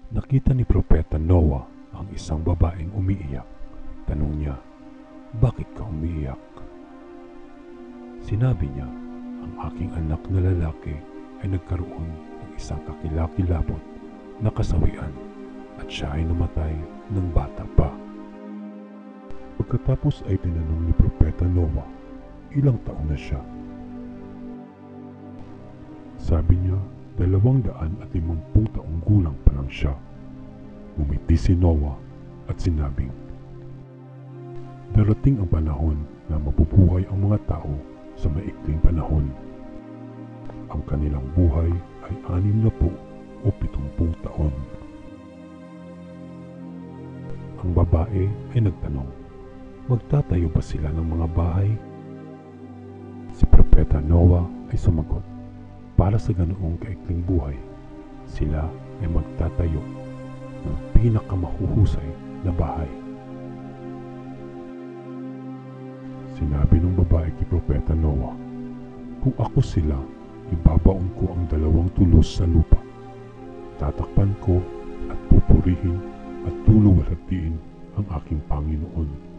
Nakita ni Propeta Noah ang isang babaeng umiiyak. Tanong niya, "Bakit ka umiiyak?" Sinabi niya, "Ang aking anak na lalaki ay nagkaroon ng isang kakilakilabot na kasawian at siya ay namatay ng bata pa." Pagkatapos ay tinanong ni Propeta Noah, ilang taon na siya. Sabi niya, 250 taong gulang pa lang siya. Ngumiti si Noah at sinabing, "Darating ang panahon na mabubuhay ang mga tao sa maikling panahon. Ang kanilang buhay ay 60 o 70 taon. Ang babae ay nagtanong, "Magtatayo ba sila ng mga bahay?" Si Propeta Noah ay sumagot, "Para sa ganoong kaikling buhay, sila ay magtatayo ng pinakamahuhusay na bahay." Sinabi ng babae kay Propeta Noah, "Kung ako sila, ibabaon ko ang 2 tulos sa lupa. Tatakpan ko at pupurihin at luluwalhatiin ang aking Panginoon."